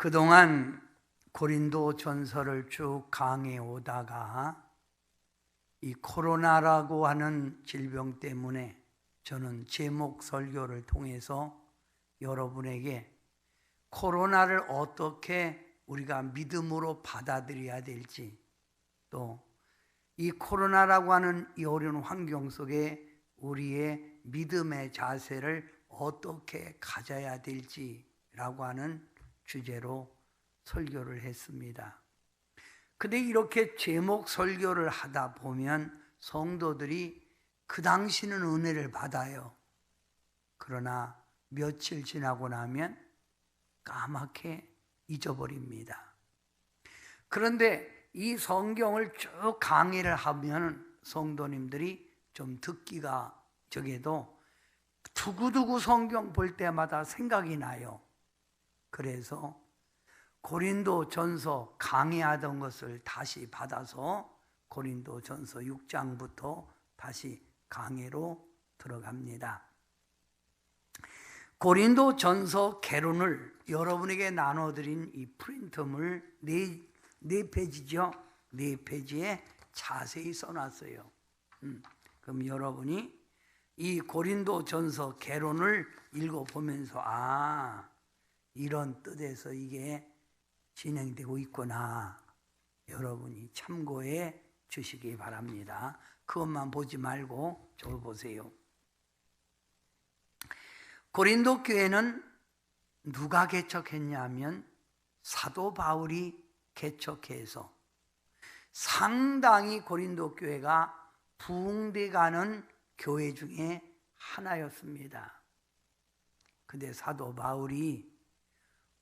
그동안 고린도 전서를 쭉 강해 오다가 이 코로나라고 하는 질병 때문에 저는 제목 설교를 통해서 여러분에게 코로나를 어떻게 우리가 믿음으로 받아들여야 될지, 또 이 코로나라고 하는 이 어려운 환경 속에 우리의 믿음의 자세를 어떻게 가져야 될지라고 하는 주제로 설교를 했습니다. 근데 이렇게 제목 설교를 하다 보면 성도들이 그 당시는 은혜를 받아요. 그러나 며칠 지나고 나면 까맣게 잊어버립니다. 그런데 이 성경을 쭉 강의를 하면 성도님들이 좀 듣기가 저게도 두고두고 성경 볼 때마다 생각이 나요. 그래서 고린도 전서 강의하던 것을 다시 받아서 고린도 전서 6장부터 다시 강의로 들어갑니다. 고린도 전서 개론을 여러분에게 나눠드린 이 프린트물 네 페이지죠? 네 페이지에 자세히 써놨어요. 그럼 여러분이 이 고린도 전서 개론을 읽어보면서 이런 뜻에서 이게 진행되고 있구나, 여러분이 참고해 주시기 바랍니다. 그것만 보지 말고 저걸 보세요. 고린도 교회는 누가 개척했냐면 사도 바울이 개척해서 상당히 고린도 교회가 부흥돼가는 교회 중에 하나였습니다. 근데 사도 바울이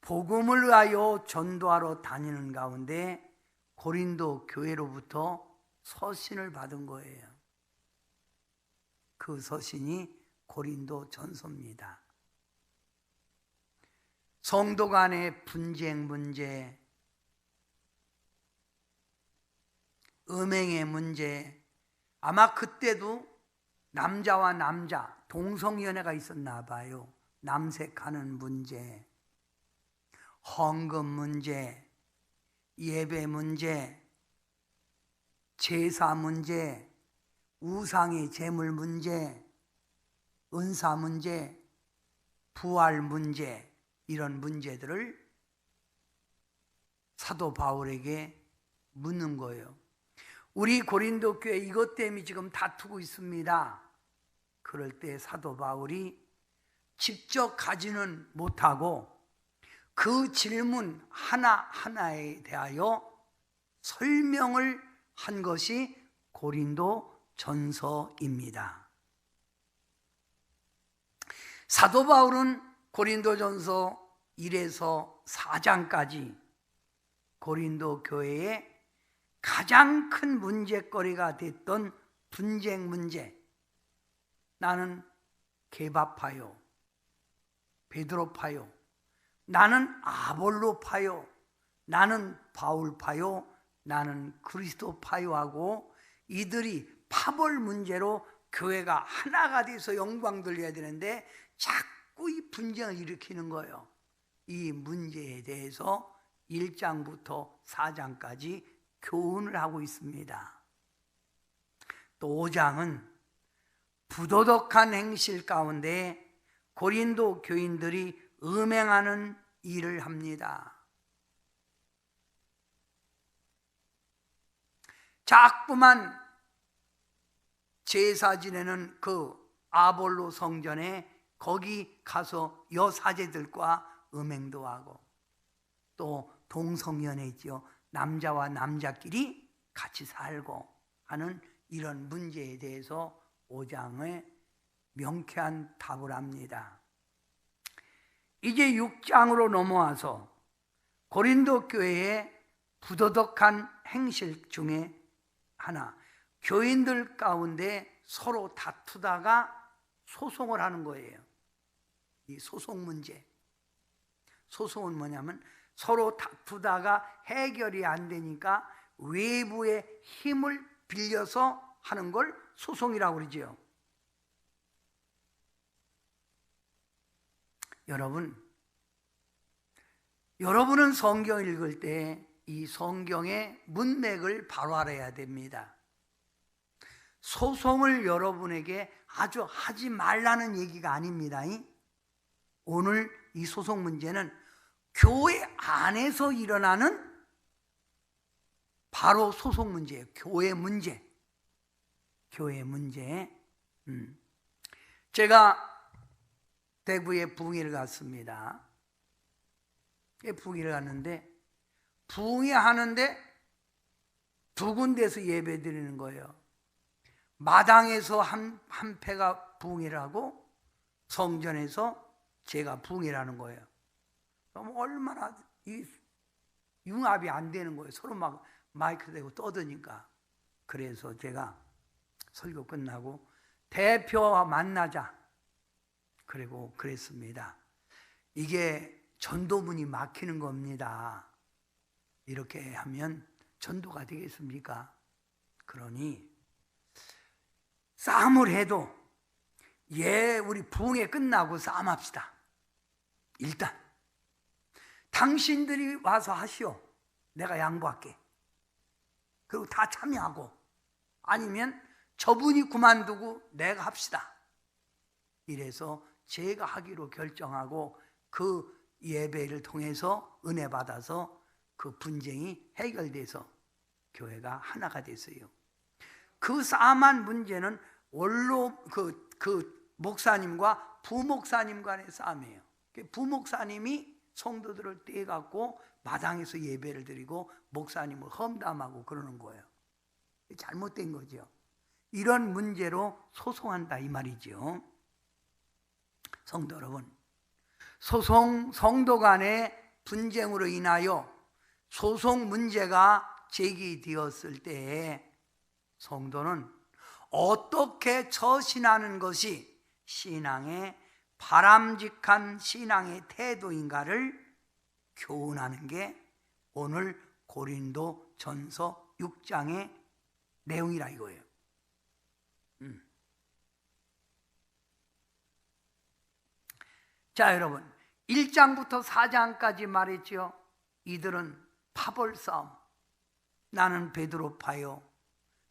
복음을 위하여 전도하러 다니는 가운데 고린도 교회로부터 서신을 받은 거예요. 그 서신이 고린도 전서입니다. 성도 간의 분쟁 문제, 음행의 문제, 아마 그때도 남자와 남자 동성연애가 있었나 봐요. 남색하는 문제, 헌금 문제, 예배 문제, 제사 문제, 우상의 제물 문제, 은사 문제, 부활 문제, 이런 문제들을 사도 바울에게 묻는 거예요. 우리 고린도 교회 이것 때문에 지금 다투고 있습니다. 그럴 때 사도 바울이 직접 가지는 못하고 그 질문 하나하나에 대하여 설명을 한 것이 고린도 전서입니다. 사도 바울은 고린도 전서 1에서 4장까지 고린도 교회의 가장 큰 문제거리가 됐던 분쟁 문제, 나는 게바파요, 베드로파요, 나는 아볼로파요, 나는 바울파요, 나는 그리스도파요 하고 이들이 파벌 문제로 교회가 하나가 돼서 영광 돌려야 되는데 자꾸 이 분쟁을 일으키는 거예요. 이 문제에 대해서 1장부터 4장까지 교훈을 하고 있습니다. 또 5장은 부도덕한 행실 가운데 고린도 교인들이 음행하는 일을 합니다. 자꾸만 제사 지내는 그 아볼로 성전에 거기 가서 여사제들과 음행도 하고, 또 동성연애죠. 남자와 남자끼리 같이 살고 하는 이런 문제에 대해서 5장에 명쾌한 답을 합니다. 이제 6장으로 넘어와서 고린도 교회의 부도덕한 행실 중에 하나, 교인들 가운데 서로 다투다가 소송을 하는 거예요. 이 소송 문제. 소송은 뭐냐면 서로 다투다가 해결이 안 되니까 외부의 힘을 빌려서 하는 걸 소송이라고 그러죠. 여러분, 여러분은 성경 읽을 때 이 성경의 문맥을 바로 알아야 됩니다. 소송을 여러분에게 아주 하지 말라는 얘기가 아닙니다. 오늘 이 소송 문제는 교회 안에서 일어나는 바로 소송 문제예요. 교회 문제. 교회 문제. 제가 대구에 부흥회를 갔습니다. 부흥회를 갔는데 부흥회 하는데 두 군데서 예배 드리는 거예요. 마당에서 한 패가 부흥회를 하고 성전에서 제가 부흥회를 하는 거예요. 그럼 얼마나 이 융합이 안 되는 거예요. 서로 막 마이크 대고 떠드니까. 그래서 제가 설교 끝나고 대표와 만나자. 그리고 그랬습니다. 이게 전도문이 막히는 겁니다. 이렇게 하면 전도가 되겠습니까? 그러니 싸움을 해도 우리 부흥회 끝나고 싸움합시다. 일단 당신들이 와서 하시오. 내가 양보할게. 그리고 다 참여하고, 아니면 저분이 그만두고 내가 합시다. 이래서 제가 하기로 결정하고 그 예배를 통해서 은혜 받아서 그 분쟁이 해결돼서 교회가 하나가 됐어요. 그 싸움한 문제는 원로 그 목사님과 부목사님 간의 싸움이에요. 부목사님이 성도들을 떼갖고 마당에서 예배를 드리고 목사님을 험담하고 그러는 거예요. 잘못된 거죠. 이런 문제로 소송한다 이 말이죠. 성도 여러분, 성도 간의 분쟁으로 인하여 소송 문제가 제기되었을 때에 성도는 어떻게 처신하는 것이 신앙의 바람직한 신앙의 태도인가를 교훈하는 게 오늘 고린도 전서 6장의 내용이라 이거예요. 자, 여러분, 1장부터 4장까지 말했죠. 이들은 파벌 싸움. 나는 베드로 파요,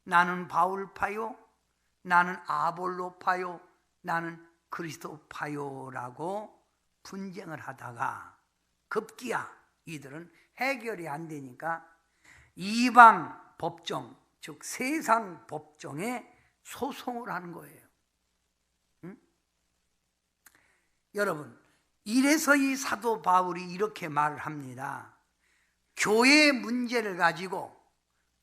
나는 바울 파요, 나는 아볼로 파요, 나는 그리스도 파요라고 분쟁을 하다가 급기야 이들은 해결이 안 되니까 이방 법정, 즉 세상 법정에 소송을 하는 거예요. 여러분, 이래서 이 사도 바울이 이렇게 말을 합니다. 교회의 문제를 가지고,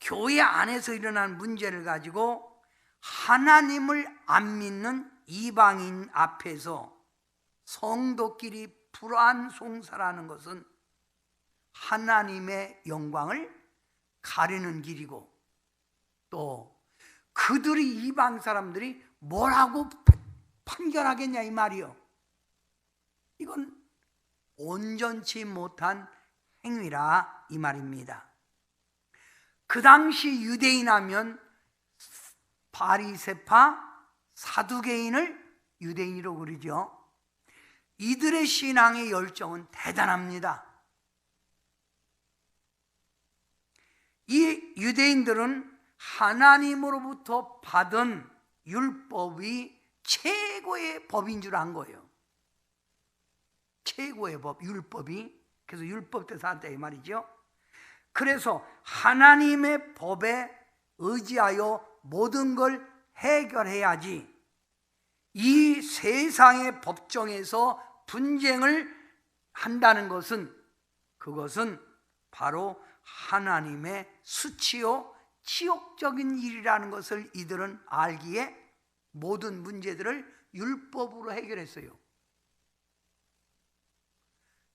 교회 안에서 일어난 문제를 가지고 하나님을 안 믿는 이방인 앞에서 성도끼리 불완송사라는 것은 하나님의 영광을 가리는 길이고, 또 그들이 이방 사람들이 뭐라고 판결하겠냐 이 말이요. 이건 온전치 못한 행위라 이 말입니다. 그 당시 유대인 하면 바리새파, 사두개인을 유대인이라고 그러죠. 이들의 신앙의 열정은 대단합니다. 이 유대인들은 하나님으로부터 받은 율법이 최고의 법인 줄 안 거예요. 최고의 법, 율법이. 그래서 율법대로 산다 이 말이죠. 그래서 하나님의 법에 의지하여 모든 걸 해결해야지, 이 세상의 법정에서 분쟁을 한다는 것은, 그것은 바로 하나님의 수치요 치욕적인 일이라는 것을 이들은 알기에 모든 문제들을 율법으로 해결했어요.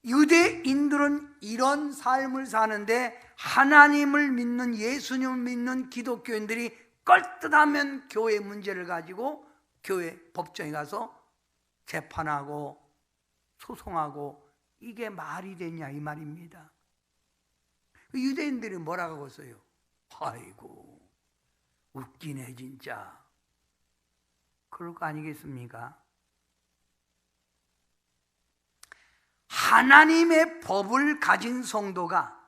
유대인들은 이런 삶을 사는데 하나님을 믿는, 예수님을 믿는 기독교인들이 껄듯하면 교회 문제를 가지고 교회 법정에 가서 재판하고 소송하고, 이게 말이 되냐 이 말입니다. 유대인들이 뭐라고 했어요? 아이고 웃기네 진짜. 그럴 거 아니겠습니까? 하나님의 법을 가진 성도가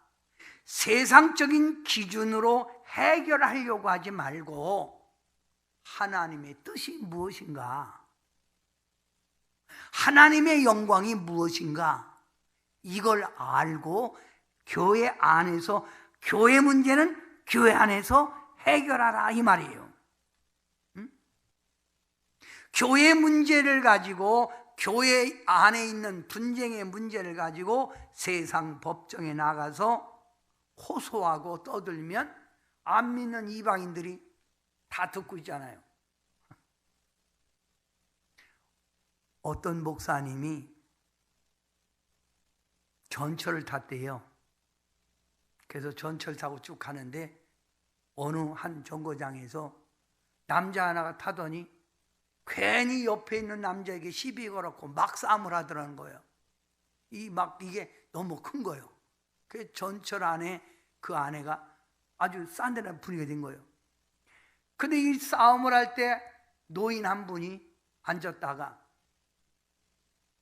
세상적인 기준으로 해결하려고 하지 말고 하나님의 뜻이 무엇인가, 하나님의 영광이 무엇인가, 이걸 알고 교회 안에서, 교회 문제는 교회 안에서 해결하라 이 말이에요. 교회 문제를 가지고, 교회 안에 있는 분쟁의 문제를 가지고 세상 법정에 나가서 호소하고 떠들면 안 믿는 이방인들이 다 듣고 있잖아요. 어떤 목사님이 전철을 탔대요. 그래서 전철 타고 쭉 가는데 어느 한 정거장에서 남자 하나가 타더니 괜히 옆에 있는 남자에게 시비 걸었고 막 싸움을 하더라는 거예요. 이게 너무 큰 거예요. 그 전철 안에 그 아내가 아주 싼데나 분위기가 된 거예요. 근데 이 싸움을 할 때 노인 한 분이 앉았다가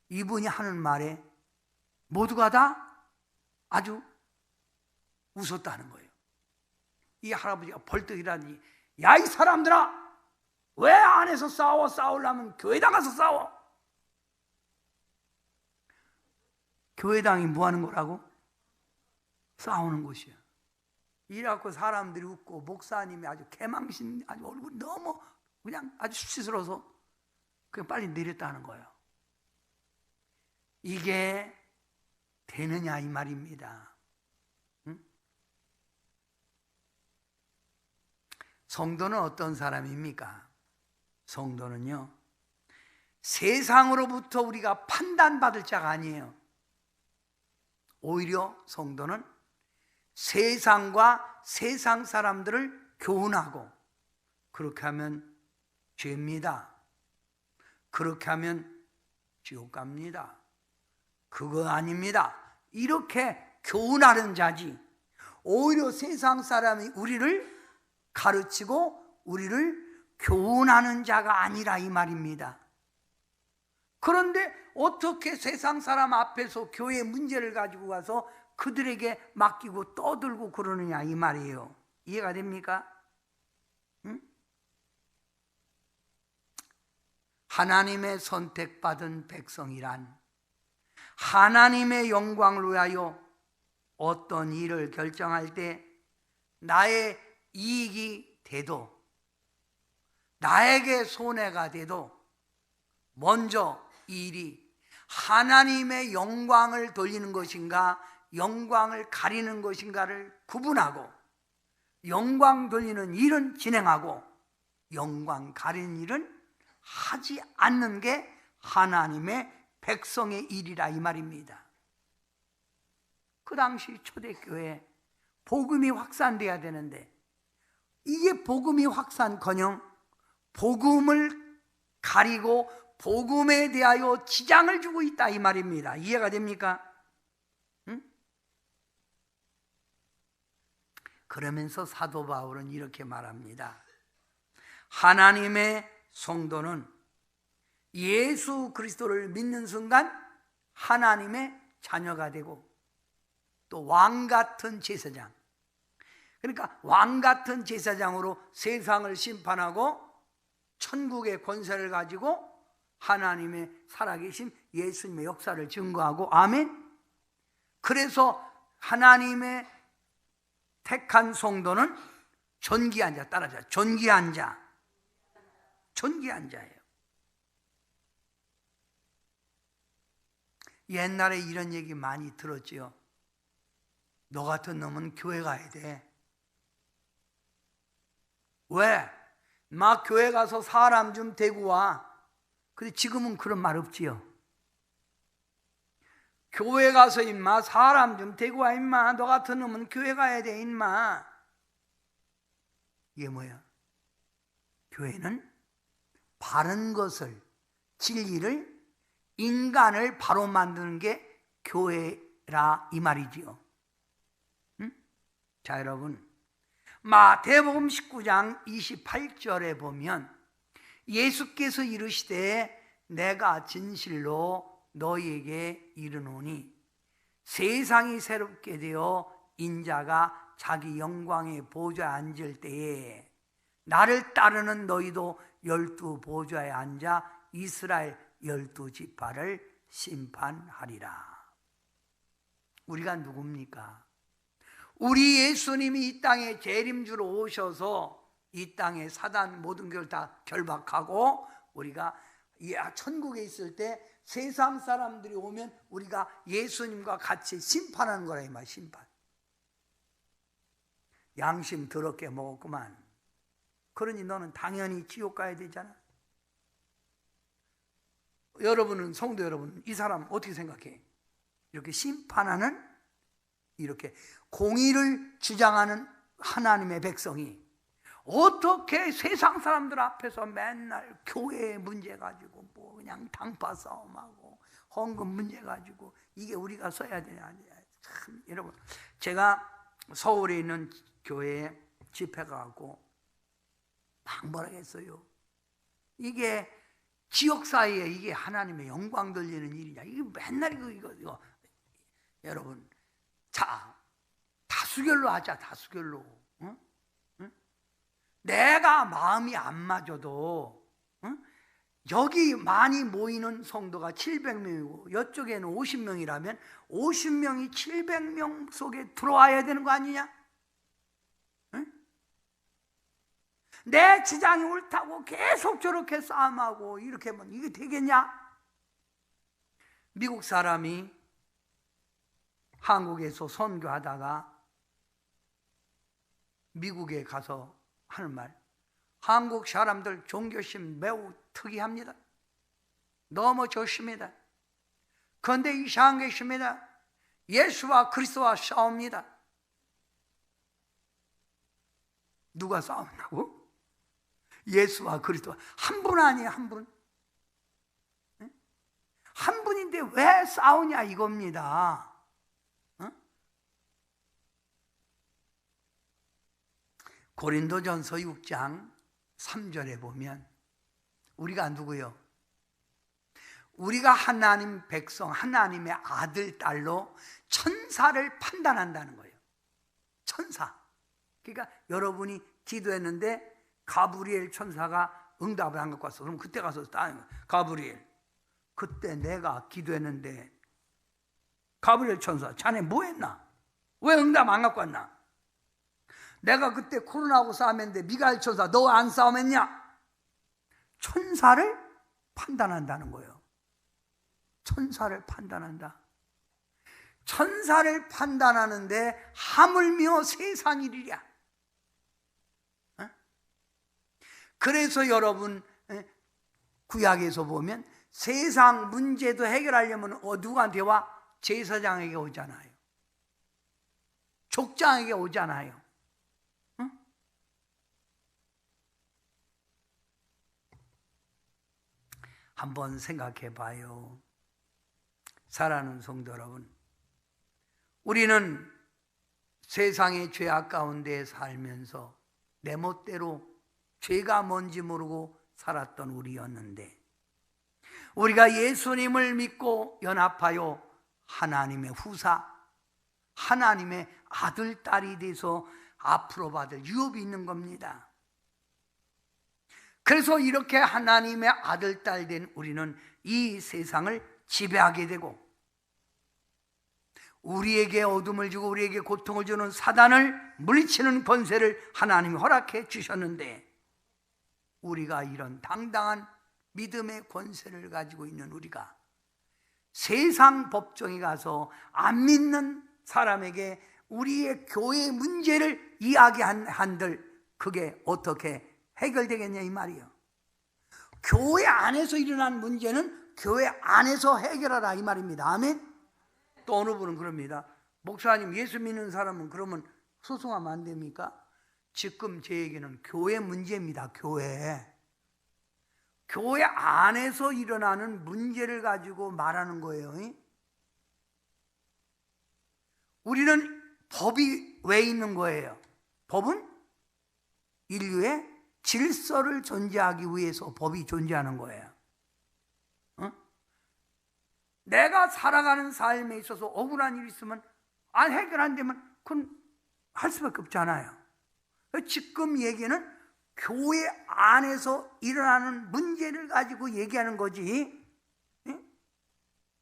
이분이 하는 말에 모두가 다 아주 웃었다는 거예요. 이 할아버지가 벌떡 일어나니, 야, 이 사람들아, 왜 안에서 싸우려면 교회당 가서 싸워. 교회당이 뭐 하는 거라고? 싸우는 곳이야. 이래갖고 사람들이 웃고 목사님이 아주 개망신, 아주 얼굴 너무 그냥 아주 수치스러워서 그냥 빨리 내렸다는 거예요. 이게 되느냐 이 말입니다. 응? 성도는 어떤 사람입니까? 성도는요, 세상으로부터 우리가 판단받을 자가 아니에요. 오히려 성도는 세상과 세상 사람들을 교훈하고, 그렇게 하면 죄입니다. 그렇게 하면 지옥 갑니다. 그거 아닙니다. 이렇게 교훈하는 자지, 오히려 세상 사람이 우리를 가르치고 우리를 교훈하는 자가 아니라 이 말입니다. 그런데 어떻게 세상 사람 앞에서 교회 문제를 가지고 가서 그들에게 맡기고 떠들고 그러느냐 이 말이에요. 이해가 됩니까? 응? 하나님의 선택받은 백성이란 하나님의 영광을 위하여 어떤 일을 결정할 때 나의 이익이 돼도, 나에게 손해가 돼도 먼저 이 일이 하나님의 영광을 돌리는 것인가, 영광을 가리는 것인가를 구분하고, 영광 돌리는 일은 진행하고 영광 가리는 일은 하지 않는 게 하나님의 백성의 일이라 이 말입니다. 그 당시 초대교회에 복음이 확산돼야 되는데 이게 복음이 확산커녕 복음을 가리고 복음에 대하여 지장을 주고 있다 이 말입니다. 이해가 됩니까? 응? 그러면서 사도 바울은 이렇게 말합니다. 하나님의 성도는 예수 그리스도를 믿는 순간 하나님의 자녀가 되고 또 왕같은 제사장, 그러니까 왕같은 제사장으로 세상을 심판하고 천국의 권세를 가지고 하나님의 살아계신 예수님의 역사를 증거하고, 아멘. 그래서 하나님의 택한 성도는 존귀한 자, 따라하자. 존귀한 자, 존귀한 자예요. 옛날에 이런 얘기 많이 들었지요. 너 같은 놈은 교회 가야 돼. 왜? 막 교회 가서 사람 좀 데리고 와. 근데 지금은 그런 말 없지요. 교회 가서 임마 사람 좀 데리고 와 임마. 너 같은 놈은 교회 가야 돼 임마. 이게 뭐야? 교회는 바른 것을, 진리를, 인간을 바로 만드는 게 교회라 이 말이지요. 응? 자, 여러분, 마태복음 19장 28절에 보면 예수께서 이르시되 내가 진실로 너희에게 이르노니 세상이 새롭게 되어 인자가 자기 영광의 보좌에 앉을 때에 나를 따르는 너희도 12 보좌에 앉아 이스라엘 12지파를 심판하리라. 우리가 누굽니까? 우리 예수님이 이 땅에 재림주로 오셔서 이 땅에 사단 모든 걸 다 결박하고 우리가 천국에 있을 때 세상 사람들이 오면 우리가 예수님과 같이 심판하는 거라 이 말. 심판. 양심 더럽게 먹었구만. 그러니 너는 당연히 지옥 가야 되잖아. 여러분은, 성도 여러분, 이 사람 어떻게 생각해? 이렇게 심판하는, 이렇게 공의를 주장하는 하나님의 백성이 어떻게 세상 사람들 앞에서 맨날 교회 문제 가지고 뭐 그냥 당파 싸움하고 헌금 문제 가지고 이게 우리가 써야 되냐. 참, 여러분, 제가 서울에 있는 교회에 집회 가고 막 뭐라 했어요. 이게 지역사회에 이게 하나님의 영광 돌리는 일이냐. 이게 맨날 이거. 여러분, 자, 다수결로 하자. 다수결로. 응? 응? 내가 마음이 안 맞아도 응? 여기 많이 모이는 성도가 700명이고 이쪽에는 50명이라면 50명이 700명 속에 들어와야 되는 거 아니냐? 응? 내 주장이 옳다고 계속 저렇게 싸움하고 이렇게 하면 이게 되겠냐? 미국 사람이 한국에서 선교하다가 미국에 가서 하는 말, 한국 사람들 종교심 매우 특이합니다. 너무 좋습니다. 그런데 이상한 게 있습니다. 예수와 그리스도와 싸웁니다. 누가 싸운다고? 예수와 그리스도. 한 분 아니에요, 한 분. 한 분인데 왜 싸우냐 이겁니다. 고린도전서 6장 3절에 보면 우리가 누구요? 우리가 하나님 백성, 하나님의 아들, 딸로 천사를 판단한다는 거예요. 천사. 그러니까 여러분이 기도했는데 가브리엘 천사가 응답을 안 갖고 왔어. 그럼 그때 가서 가브리엘, 그때 내가 기도했는데 가브리엘 천사, 자네 뭐 했나? 왜 응답 안 갖고 왔나? 내가 그때 코로나하고 싸움했는데 미가엘 천사 너 안 싸움했냐? 천사를 판단한다는 거예요. 천사를 판단한다. 천사를 판단하는데 하물며 세상 일이랴. 그래서 여러분 구약에서 보면 세상 문제도 해결하려면 누구한테 와? 제사장에게 오잖아요. 족장에게 오잖아요. 한번 생각해 봐요. 사랑하는 성도 여러분, 우리는 세상의 죄악 가운데 살면서 내 멋대로 죄가 뭔지 모르고 살았던 우리였는데, 우리가 예수님을 믿고 연합하여 하나님의 후사, 하나님의 아들, 딸이 돼서 앞으로 받을 유업이 있는 겁니다. 그래서 이렇게 하나님의 아들, 딸 된 우리는 이 세상을 지배하게 되고, 우리에게 어둠을 주고 우리에게 고통을 주는 사단을 물리치는 권세를 하나님이 허락해 주셨는데, 우리가 이런 당당한 믿음의 권세를 가지고 있는 우리가 세상 법정에 가서 안 믿는 사람에게 우리의 교회 문제를 이야기한들 그게 어떻게 해결되겠냐 이 말이에요. 교회 안에서 일어난 문제는 교회 안에서 해결하라 이 말입니다. 아멘. 또 어느 분은 그럽니다. 목사님, 예수 믿는 사람은 그러면 소송하면 안 됩니까? 지금 제 얘기는 교회 문제입니다. 교회 안에서 일어나는 문제를 가지고 말하는 거예요. 우리는 법이 왜 있는 거예요? 법은 인류의 질서를 존재하기 위해서 법이 존재하는 거예요. 내가 살아가는 삶에 있어서 억울한 일이 있으면 안 해결 안 되면 그건 할 수밖에 없잖아요. 지금 얘기는 교회 안에서 일어나는 문제를 가지고 얘기하는 거지.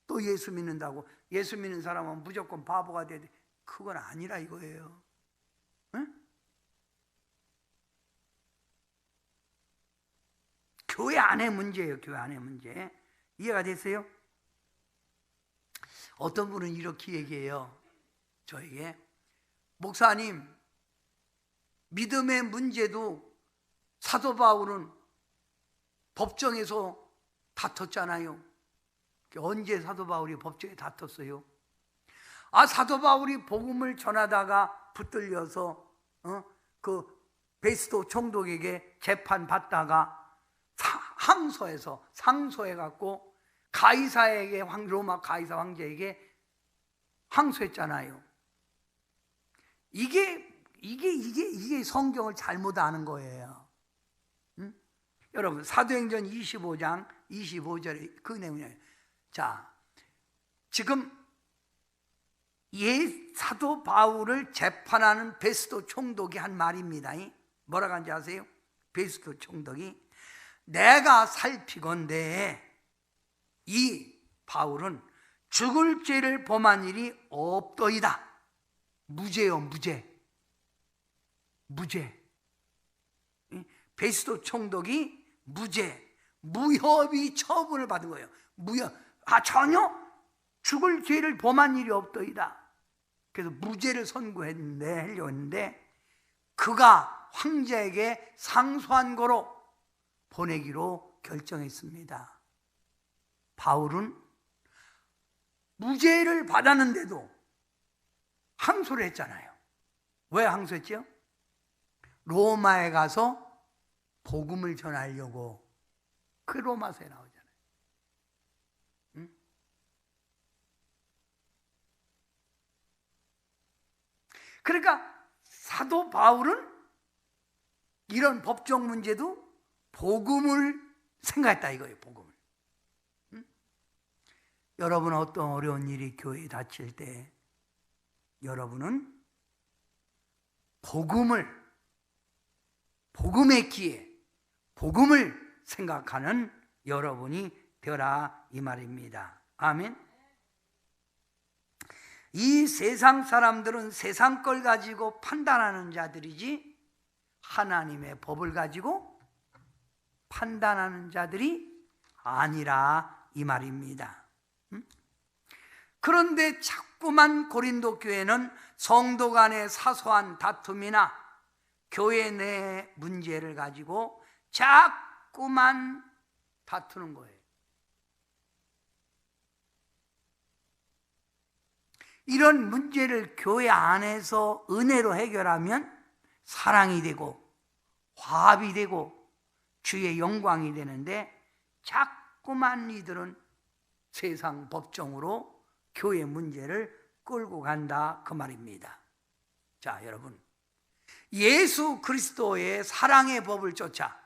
또 예수 믿는다고 예수 믿는 사람은 무조건 바보가 돼야 돼. 그건 아니라 이거예요. 교회 안의 문제예요. 교회 안의 문제. 이해가 됐어요? 어떤 분은 이렇게 얘기해요. 저에게, 목사님, 믿음의 문제도 사도 바울은 법정에서 다퉜잖아요. 언제 사도 바울이 법정에 다퉜어요? 사도 바울이 복음을 전하다가 붙들려서 그 베스도 총독에게 재판 받다가 항소해서 상소해 갖고 가이사에게, 로마 가이사 황제에게 항소했잖아요. 이게 성경을 잘못 아는 거예요. 여러분, 사도행전 25장 25절에 그 내용이에요. 자, 지금 사도 바울을 재판하는 베스도 총독이 한 말입니다. 뭐라고 하는지 아세요? 베스도 총독이, 내가 살피건대 이 바울은 죽을 죄를 범한 일이 없더이다. 무죄요, 무죄. 베스도 총독이 무혐의 처분을 받은 거예요. 전혀 죽을 죄를 범한 일이 없더이다. 그래서 무죄를 하려고 했는데 그가 황제에게 상소한 거로 보내기로 결정했습니다. 바울은 무죄를 받았는데도 항소를 했잖아요. 왜 항소했죠? 로마에 가서 복음을 전하려고. 그 로마서에 나오잖아요. 그러니까 사도 바울은 이런 법적 문제도 복음을 생각했다 이거예요. 복음을. 여러분, 어떤 어려운 일이 교회에 닥칠 때 여러분은 복음의 기회, 복음을 생각하는 여러분이 되어라 이 말입니다. 아멘. 이 세상 사람들은 세상 걸 가지고 판단하는 자들이지 하나님의 법을 가지고 판단하는 자들이 아니라 이 말입니다. 그런데 자꾸만 고린도 교회는 성도 간의 사소한 다툼이나 교회 내 문제를 가지고 자꾸만 다투는 거예요. 이런 문제를 교회 안에서 은혜로 해결하면 사랑이 되고 화합이 되고 주의 영광이 되는데 자꾸만 이들은 세상 법정으로 교회 문제를 끌고 간다 그 말입니다. 자, 여러분, 예수 그리스도의 사랑의 법을 쫓아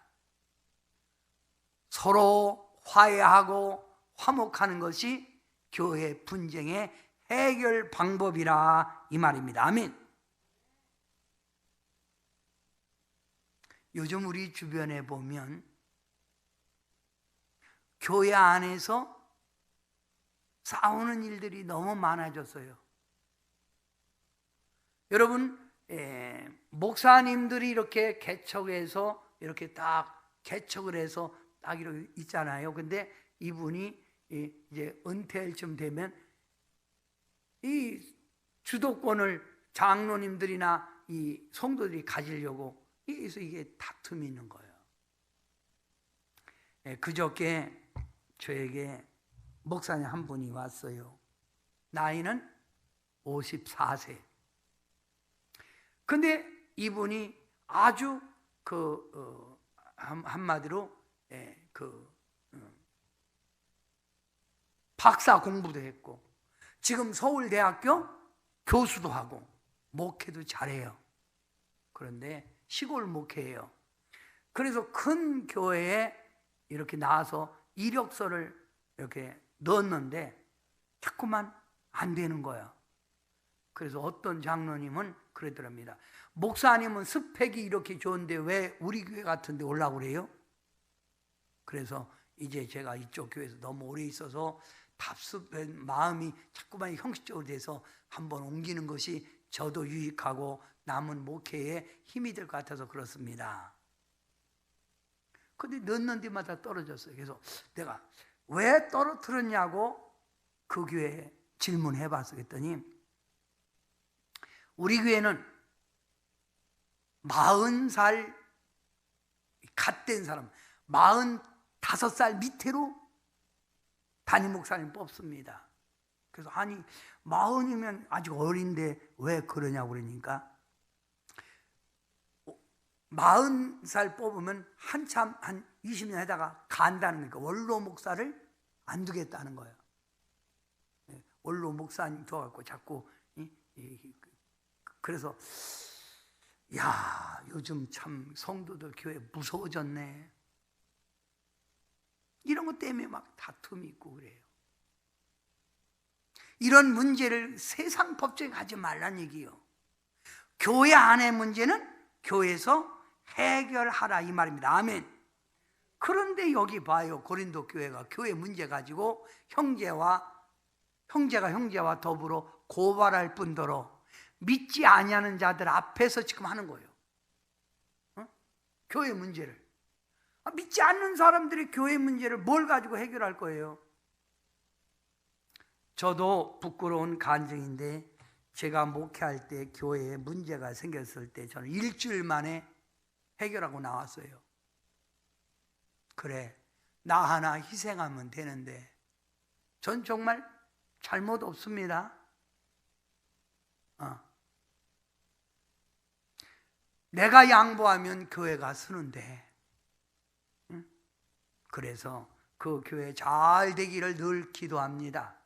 서로 화해하고 화목하는 것이 교회 분쟁의 해결 방법이라 이 말입니다. 아멘. 요즘 우리 주변에 보면 교회 안에서 싸우는 일들이 너무 많아졌어요. 여러분, 목사님들이 이렇게 개척해서 이렇게 딱 개척을 해서 딱 이렇게 있잖아요. 근데 이분이 이제 은퇴할 쯤 되면 이 주도권을 장로님들이나 이 성도들이 가지려고 그래서 이게 다툼이 있는 거예요. 그저께 저에게 목사님 한 분이 왔어요. 나이는 54세. 근데 이분이 아주 한마디로 박사 공부도 했고 지금 서울대학교 교수도 하고 목회도 잘해요. 그런데 시골 목회예요. 그래서 큰 교회에 이렇게 나와서 이력서를 이렇게 넣었는데 자꾸만 안 되는 거야. 그래서 어떤 장로님은 그러더랍니다. 목사님은 스펙이 이렇게 좋은데 왜 우리 교회 같은 데 오려고 그래요? 그래서 이제 제가 이쪽 교회에서 너무 오래 있어서 답습한 마음이 자꾸만 형식적으로 돼서 한번 옮기는 것이 저도 유익하고 남은 목회에 힘이 될 것 같아서 그렇습니다. 근데 넣는 데마다 떨어졌어요. 그래서 내가 왜 떨어뜨렸냐고 그 교회에 질문해 봤어. 그랬더니 우리 교회는 40살 갓된 사람 45살 밑으로 담임 목사님 뽑습니다. 그래서 아니 40이면 아직 어린데 왜 그러냐고 그러니까 40살 뽑으면 한참 한 20년 하다가 간다는 거니까 원로 목사를 안 두겠다는 거예요. 원로 목사님 줘갖고 자꾸 그래서 야 요즘 참 성도들 교회 무서워졌네. 이런 것 때문에 막 다툼이 있고 그래요. 이런 문제를 세상 법정에 하지 말란 얘기예요. 교회 안의 문제는 교회에서 해결하라 이 말입니다. 아멘. 그런데 여기 봐요. 고린도 교회가 교회 문제 가지고 형제가 형제와 더불어 고발할 뿐더러 믿지 아니하는 자들 앞에서 지금 하는 거예요. 교회 문제를. 믿지 않는 사람들이 교회 문제를 뭘 가지고 해결할 거예요? 저도 부끄러운 간증인데 제가 목회할 때 교회에 문제가 생겼을 때 저는 일주일 만에 해결하고 나왔어요. 그래, 나 하나 희생하면 되는데 전 정말 잘못 없습니다. 내가 양보하면 교회가 서는데 그래서 그 교회 잘 되기를 늘 기도합니다.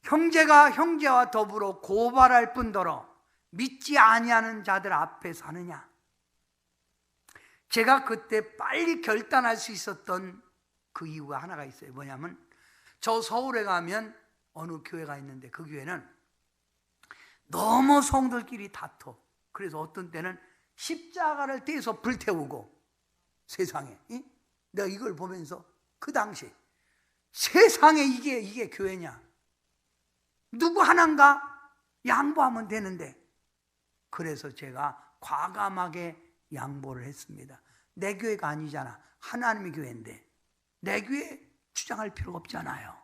형제가 형제와 더불어 고발할 뿐더러 믿지 아니하는 자들 앞에서 하느냐. 제가 그때 빨리 결단할 수 있었던 그 이유가 하나가 있어요. 뭐냐면 저 서울에 가면 어느 교회가 있는데 그 교회는 너무 성도들끼리 다퉈. 그래서 어떤 때는 십자가를 떼서 불태우고 세상에. 내가 이걸 보면서 그 당시 세상에 이게 교회냐. 누구 하나인가 양보하면 되는데 그래서 제가 과감하게 양보를 했습니다. 내 교회가 아니잖아. 하나님의 교회인데 내 교회 주장할 필요가 없잖아요.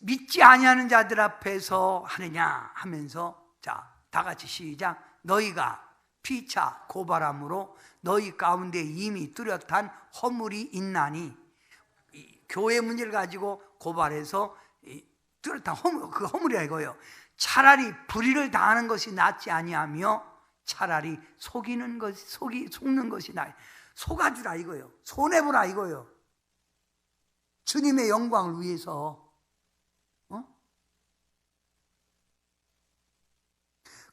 믿지 아니하는 자들 앞에서 하느냐 하면서 자, 다 같이 시작. 너희가 피차 고발함으로 너희 가운데 이미 뚜렷한 허물이 있나니. 교회 문제를 가지고 고발해서 뚜렷한 허물, 그 허물이야 이거예요. 차라리 불의를 당하는 것이 낫지 아니하며 차라리 속는 것이 나아. 속아주라 이거예요. 손해보라 이거예요. 주님의 영광을 위해서.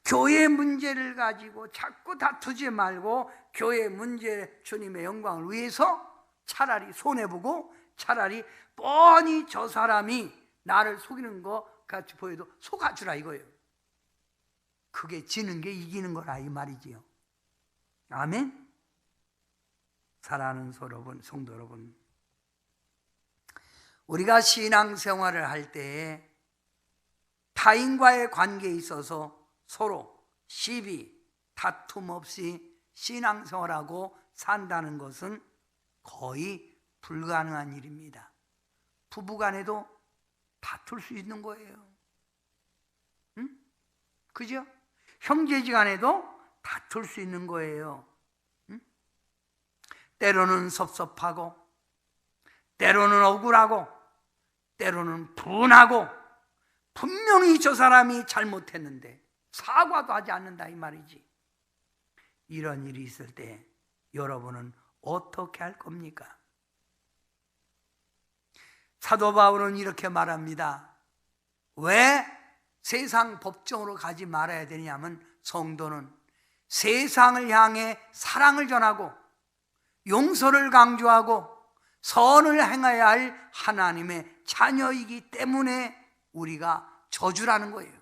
교회 문제를 가지고 자꾸 다투지 말고 교회 문제 주님의 영광을 위해서 차라리 손해보고 차라리 뻔히 저 사람이 나를 속이는 것 같이 보여도 속아주라 이거예요. 그게 지는 게 이기는 거라 이 말이지요. 아멘. 사랑하는 성도 여러분, 우리가 신앙생활을 할 때에 타인과의 관계에 있어서 서로 시비, 다툼 없이 신앙생활하고 산다는 것은 거의 불가능한 일입니다. 부부간에도 다툴 수 있는 거예요. 그죠? 형제지간에도 다툴 수 있는 거예요. 때로는 섭섭하고 때로는 억울하고 때로는 분하고 분명히 저 사람이 잘못했는데 사과도 하지 않는다 이 말이지. 이런 일이 있을 때 여러분은 어떻게 할 겁니까? 사도 바울은 이렇게 말합니다. 왜 세상 법정으로 가지 말아야 되냐면 성도는 세상을 향해 사랑을 전하고 용서를 강조하고 선을 행해야 할 하나님의 자녀이기 때문에 우리가 저주라는 거예요.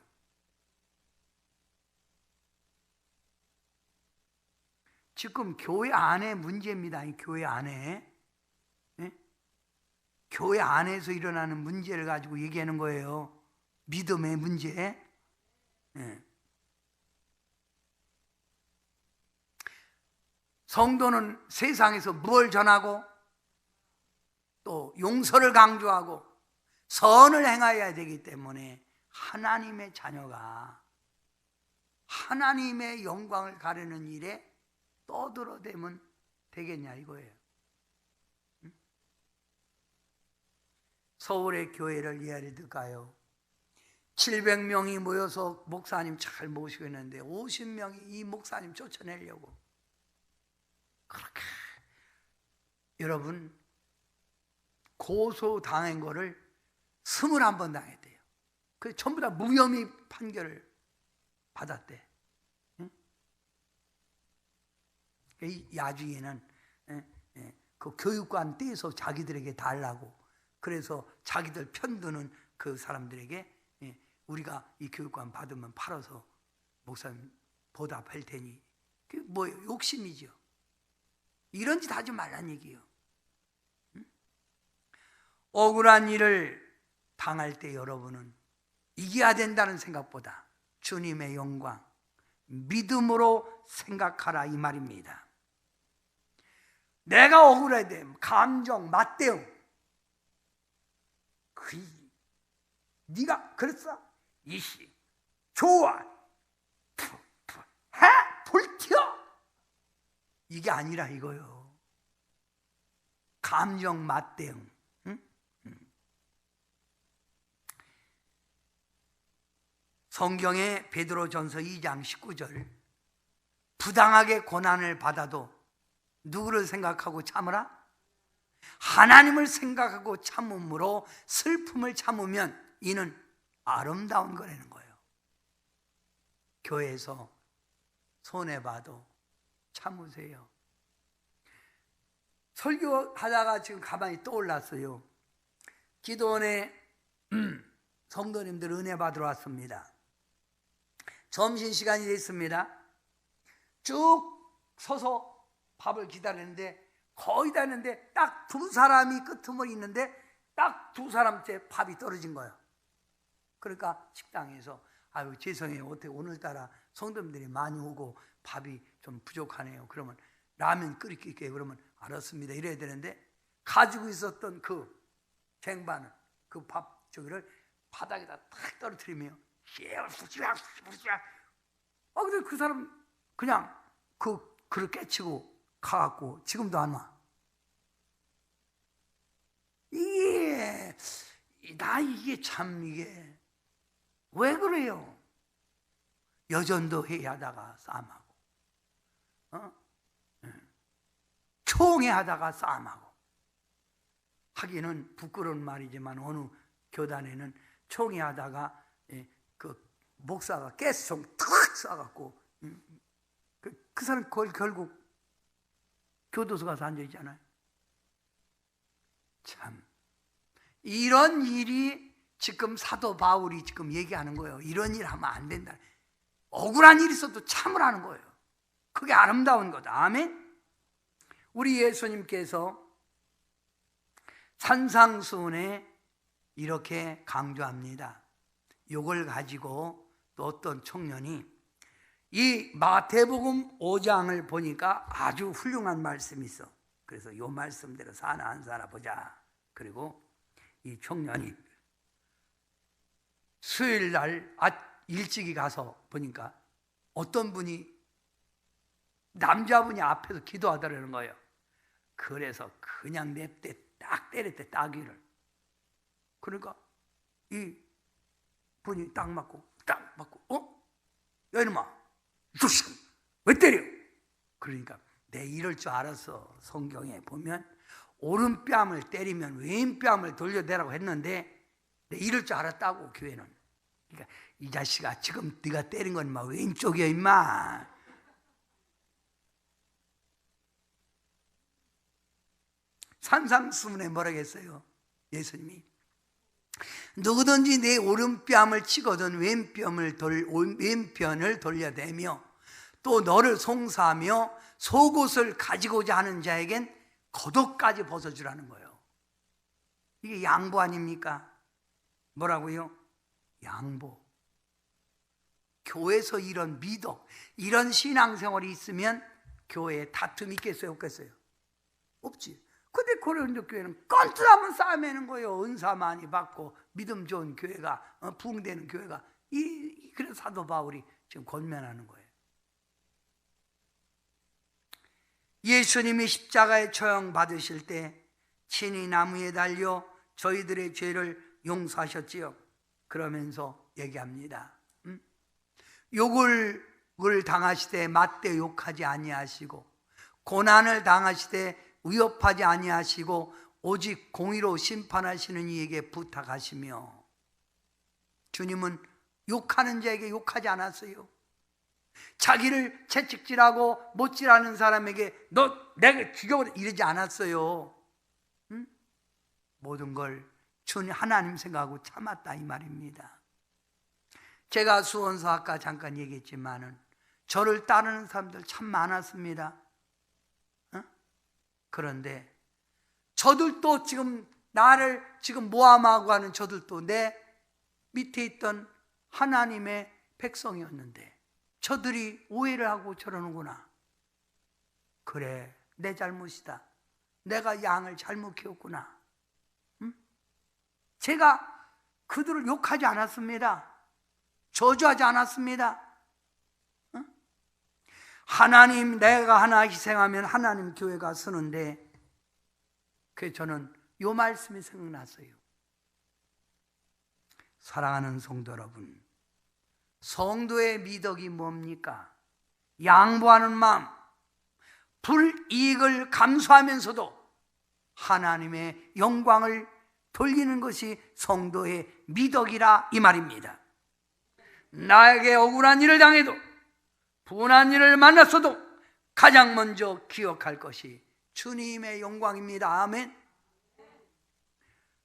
지금 교회 안에 문제입니다. 이 교회 안에. 네? 교회 안에서 일어나는 문제를 가지고 얘기하는 거예요. 믿음의 문제. 네. 성도는 세상에서 뭘 전하고 또 용서를 강조하고 선을 행해야 되기 때문에 하나님의 자녀가 하나님의 영광을 가르는 일에 떠들어대면 되겠냐 이거예요. 서울의 교회를 예를 들까요? 700명이 모여서 목사님 잘 모시고 있는데 50명이 이 목사님 쫓아내려고 그렇게 여러분 고소당한 거를 21번 당했대요. 그래서 전부 다 무혐의 판결을 받았대. 이 야주에는 그 교육관 떼서 자기들에게 달라고 그래서 자기들 편드는 그 사람들에게 우리가 이 교육관 받으면 팔아서 목사님 보답할 테니 그게 뭐 욕심이죠. 이런 짓 하지 말란 얘기예요. 억울한 일을 당할 때 여러분은 이겨야 된다는 생각보다 주님의 영광, 믿음으로 생각하라 이 말입니다. 내가 억울해야 돼. 감정, 맞대응. 네가 그랬어? 이씨, 좋아, 해, 불튀어. 이게 아니라 이거요. 감정, 맞대응. 성경의 베드로전서 2장 19절 부당하게 고난을 받아도 누구를 생각하고 참으라? 하나님을 생각하고 참음으로 슬픔을 참으면 이는 아름다운 거라는 거예요. 교회에서 손해봐도 참으세요. 설교하다가 지금 가만히 떠올랐어요. 기도원에 성도님들 은혜 받으러 왔습니다. 점심시간이 됐습니다. 쭉 서서 밥을 기다리는데 거의 다 했는데 딱 두 사람이 끄트머리 있는데 딱 두 사람째 밥이 떨어진 거예요. 그러니까 식당에서 아유 죄송해요. 어떻게 오늘따라 성도님들이 많이 오고 밥이 좀 부족하네요. 그러면 라면 끓일게요. 그러면 알았습니다. 이래야 되는데 가지고 있었던 그 쟁반을 그 밥 저기를 바닥에다 탁 떨어뜨리며 근데 그 사람 그냥 그 그릇 깨치고 가갖고 지금도 안 와. 이게 참 이게 왜 그래요? 여전도 회의하다가 싸움하고 총회하다가 싸움하고 하기는 부끄러운 말이지만 어느 교단에는 총회하다가 그 목사가 가스총 탁 쏴갖고 그 사람 그걸 결국 교도소 가서 앉아있잖아요. 참 이런 일이 지금 사도 바울이 지금 얘기하는 거예요. 이런 일 하면 안 된다. 억울한 일이 있어도 참으라는 거예요. 그게 아름다운 거다. 아멘. 우리 예수님께서 산상수훈에 이렇게 강조합니다. 이걸 가지고 또 어떤 청년이 이 마태복음 5장을 보니까 아주 훌륭한 말씀이 있어. 그래서 이 말씀대로 사나 안 사나 보자. 그리고 이 청년이 수요일 날 일찍이 가서 보니까 어떤 분이 남자분이 앞에서 기도하더라는 거예요. 그래서 그냥 냅대 딱 때렸대. 따귀를. 그러니까 이 분이 딱 맞고 야 이놈아 왜 때려? 그러니까 내 이럴 줄 알았어. 성경에 보면 오른뺨을 때리면 왼뺨을 돌려대라고 했는데 내 이럴 줄 알았다고. 교회는. 그러니까 이 자식아 지금 네가 때린 건 인마 왼쪽이야 인마. 산상수훈에 뭐라고 했어요? 예수님이 누구든지 내 오른뺨을 치거든 왼편을 돌려대며 또 너를 송사하며 속옷을 가지고자 하는 자에겐 겉옷까지 벗어주라는 거예요. 이게 양보 아닙니까? 뭐라고요? 양보. 교회에서 이런 미덕, 이런 신앙생활이 있으면 교회에 다툼이 있겠어요? 없겠어요? 없지. 근데 고린도 교회는 껌투라면 싸매는 거예요. 은사 많이 받고 믿음 좋은 교회가, 부흥되는 교회가. 그래서 사도 바울이 지금 권면하는 거예요. 예수님이 십자가에 처형 받으실 때 친히 나무에 달려 저희들의 죄를 용서하셨지요. 그러면서 얘기합니다. 욕을 당하시되 맞대 욕하지 아니하시고 고난을 당하시되 위협하지 아니하시고 오직 공의로 심판하시는 이에게 부탁하시며, 주님은 욕하는 자에게 욕하지 않았어요. 자기를 채찍질하고 못질하는 사람에게 너 내가 죽여버려 이러지 않았어요. 모든 걸 주님 하나님 생각하고 참았다 이 말입니다. 제가 수원서 아까 잠깐 얘기했지만은 저를 따르는 사람들 참 많았습니다. 그런데 저들도 지금 나를 지금 모함하고 하는 저들도 내 밑에 있던 하나님의 백성이었는데 저들이 오해를 하고 저러는구나. 그래, 내 잘못이다. 내가 양을 잘못 키웠구나. 제가 그들을 욕하지 않았습니다. 저주하지 않았습니다. 하나님, 내가 하나 희생하면 하나님 교회가 서는데, 그래서 저는 요 말씀이 생각났어요. 사랑하는 성도 여러분, 성도의 미덕이 뭡니까? 양보하는 마음, 불이익을 감수하면서도 하나님의 영광을 돌리는 것이 성도의 미덕이라 이 말입니다. 나에게 억울한 일을 당해도 분한 일을 만났어도 가장 먼저 기억할 것이 주님의 영광입니다. 아멘.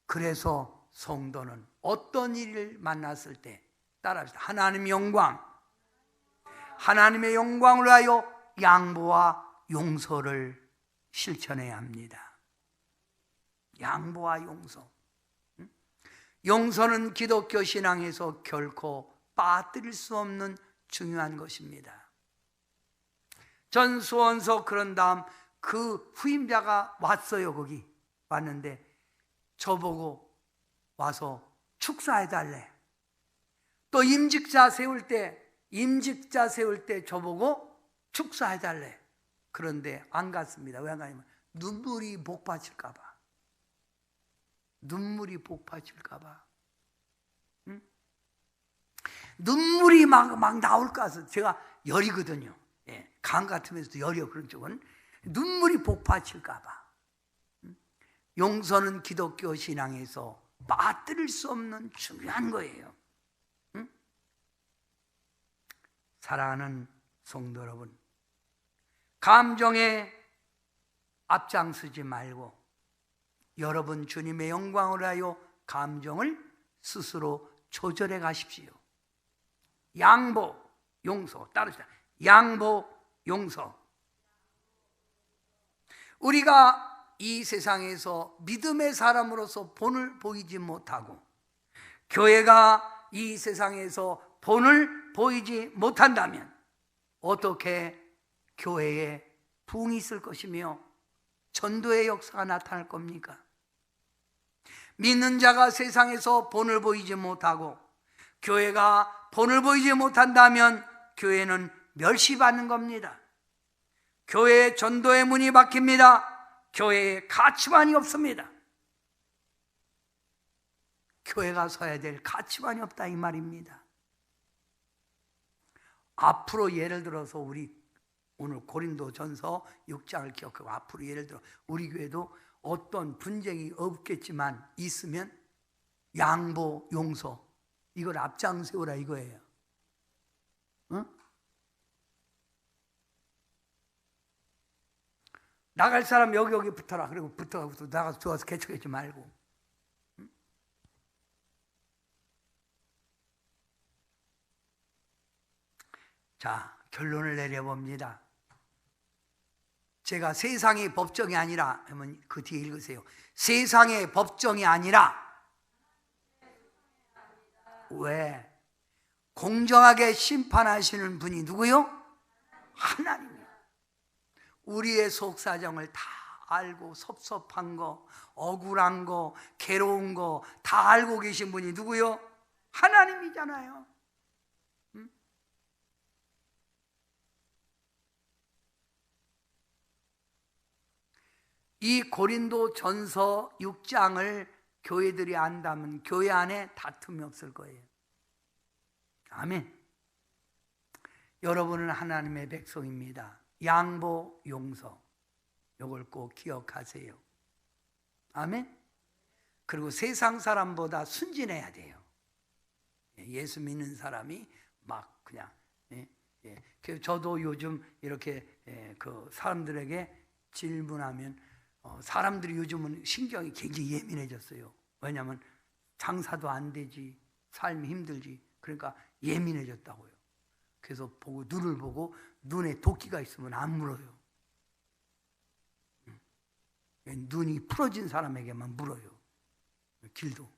그래서 성도는 어떤 일을 만났을 때 따라합시다. 하나님의 영광, 하나님의 영광을 위하여 양보와 용서를 실천해야 합니다. 양보와 용서. 용서는 기독교 신앙에서 결코 빠뜨릴 수 없는 중요한 것입니다. 전 수원서 그런 다음 그 후임자가 왔어요. 거기 왔는데 저보고 와서 축사해달래. 또 임직자 세울 때 저보고 축사해달래. 그런데 안 갔습니다. 왜 안 가냐면 눈물이 복받칠까 봐. 눈물이 복받칠까 봐. 눈물이 막 나올까 해서 제가 열이거든요. 예, 간 같으면서도 열이요. 그런 쪽은 눈물이 복받칠까 봐. 용서는 기독교 신앙에서 빠뜨릴 수 없는 중요한 거예요. 사랑하는 성도 여러분, 감정에 앞장서지 말고 여러분 주님의 영광을 위하여 감정을 스스로 조절해 가십시오. 양보, 용서. 따르시다. 양보, 용서. 우리가 이 세상에서 믿음의 사람으로서 본을 보이지 못하고 교회가 이 세상에서 본을 보이지 못한다면 어떻게 교회에 부흥이 있을 것이며 전도의 역사가 나타날 겁니까? 믿는 자가 세상에서 본을 보이지 못하고 교회가 본을 보이지 못한다면 교회는 멸시받는 겁니다. 교회의 전도의 문이 막힙니다. 교회에 가치관이 없습니다. 교회가 서야 될 가치관이 없다 이 말입니다. 앞으로 예를 들어서 우리 오늘 고린도전서 6장을 기억하고 앞으로 예를 들어 우리 교회도 어떤 분쟁이 없겠지만 있으면 양보, 용서 이걸 앞장세우라 이거예요. 응? 나갈 사람 여기 붙어라. 그리고 붙어가지고 나가서 좋아서 개척하지 말고. 자, 결론을 내려봅니다. 제가 세상의 법정이 아니라 하면 그 뒤에 읽으세요. 세상의 법정이 아니라. 왜? 공정하게 심판하시는 분이 누구요? 하나님이요. 우리의 속사정을 다 알고 섭섭한 거, 억울한 거, 괴로운 거 다 알고 계신 분이 누구요? 하나님이잖아요. 이 고린도 전서 6장을 교회들이 안다면 교회 안에 다툼이 없을 거예요. 아멘. 여러분은 하나님의 백성입니다. 양보, 용서, 이걸 꼭 기억하세요. 아멘. 그리고 세상 사람보다 순진해야 돼요. 예수 믿는 사람이 막 그냥 저도 요즘 이렇게 그 사람들에게 질문하면 사람들이 요즘은 신경이 굉장히 예민해졌어요. 왜냐하면 장사도 안 되지, 삶이 힘들지. 그러니까 예민해졌다고요. 그래서 보고 눈을 보고 눈에 도끼가 있으면 안 물어요. 눈이 풀어진 사람에게만 물어요. 길도.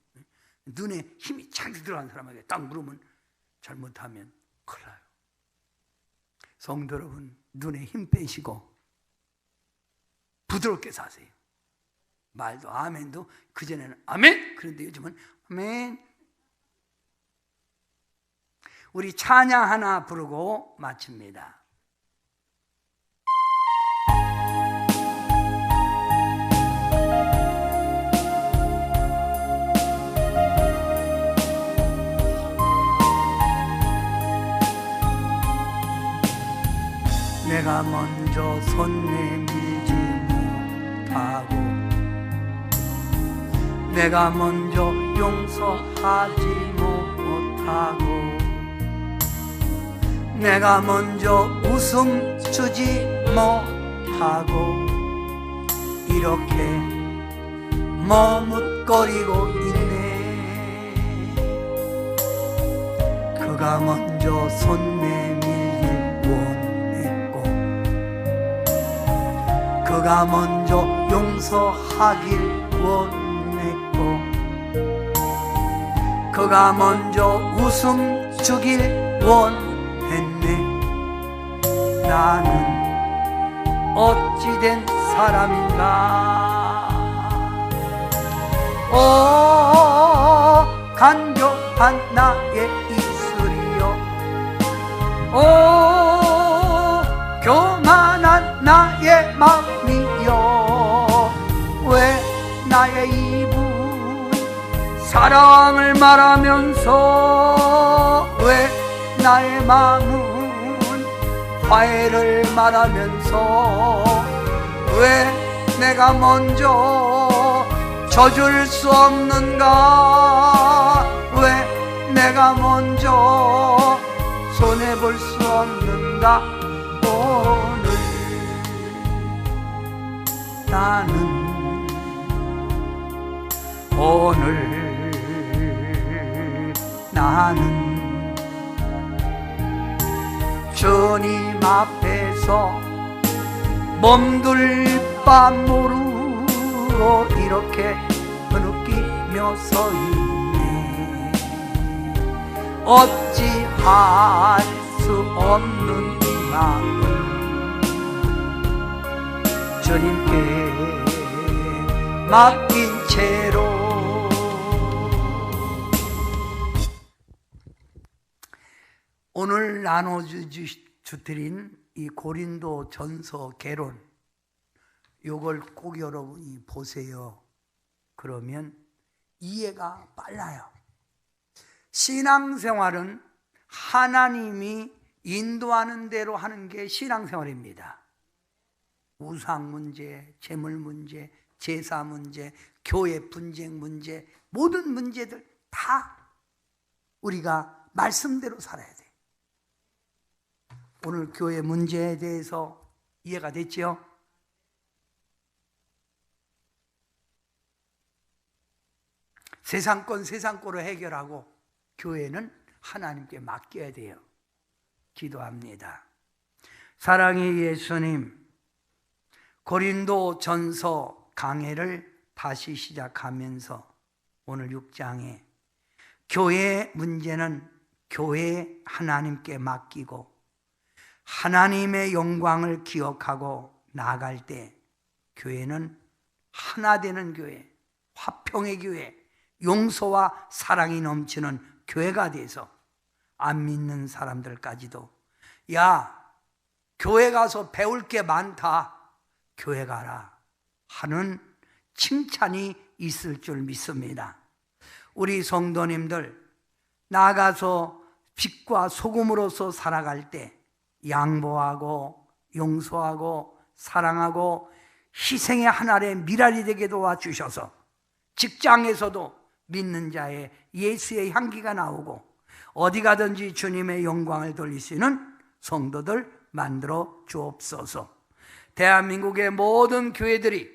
눈에 힘이 착 들어간 사람에게 딱 물으면 잘못하면 큰일 나요. 성도 여러분, 눈에 힘 빼시고 부드럽게 사세요. 말도 아멘도 그전에는 아멘! 그런데 요즘은 아멘. 우리 찬양 하나 부르고 마칩니다. 내가 먼저 손 내밀지 못하고 내가 먼저 용서하지 못하고 내가 먼저 웃음 주지 못하고 이렇게 머뭇거리고 있네. 그가 먼저 손 내밀길 원했고 그가 먼저 용서하길 원했고 그가 먼저 웃음 주길 원했네. 나는 어찌된 사람인가. 오 간교한 나의 입술이여, 오 교만한 나의 마음이여, 왜 나의 입은 사랑을 말하면서 왜 나의 마음은 화해를 말하면서 왜 내가 먼저 져줄 수 없는가. 왜 내가 먼저 손해볼 수 없는가. 오늘 나는 주님 앞에서 몸둘 바 모르고 이렇게 흐느끼며 서 있네. 어찌할 수 없는 이 마음 주님께 맡긴 채로. 오늘 나눠주드린 이 고린도 전서 개론, 요걸 꼭 여러분이 보세요. 그러면 이해가 빨라요. 신앙생활은 하나님이 인도하는 대로 하는 게 신앙생활입니다. 우상 문제, 재물 문제, 제사 문제, 교회 분쟁 문제, 모든 문제들 다 우리가 말씀대로 살아야 돼요. 오늘 교회 문제에 대해서 이해가 됐죠? 세상 건 세상 거로 해결하고 교회는 하나님께 맡겨야 돼요. 기도합니다. 사랑의 예수님, 고린도 전서 강해를 다시 시작하면서 오늘 6장에 교회의 문제는 교회 하나님께 맡기고 하나님의 영광을 기억하고 나아갈 때 교회는 하나 되는 교회, 화평의 교회, 용서와 사랑이 넘치는 교회가 돼서 안 믿는 사람들까지도 야, 교회 가서 배울 게 많다, 교회 가라 하는 칭찬이 있을 줄 믿습니다. 우리 성도님들 나가서 빛과 소금으로서 살아갈 때 양보하고 용서하고 사랑하고 희생의 하나의 미랄이 되게 도와주셔서 직장에서도 믿는 자의 예수의 향기가 나오고 어디 가든지 주님의 영광을 돌릴 수 있는 성도들 만들어 주옵소서. 대한민국의 모든 교회들이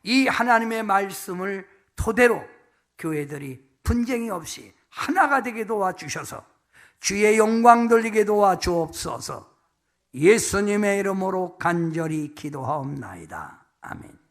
이 하나님의 말씀을 토대로 교회들이 분쟁이 없이 하나가 되게 도와주셔서 주의 영광 돌리게 도와주옵소서. 예수님의 이름으로 간절히 기도하옵나이다. 아멘.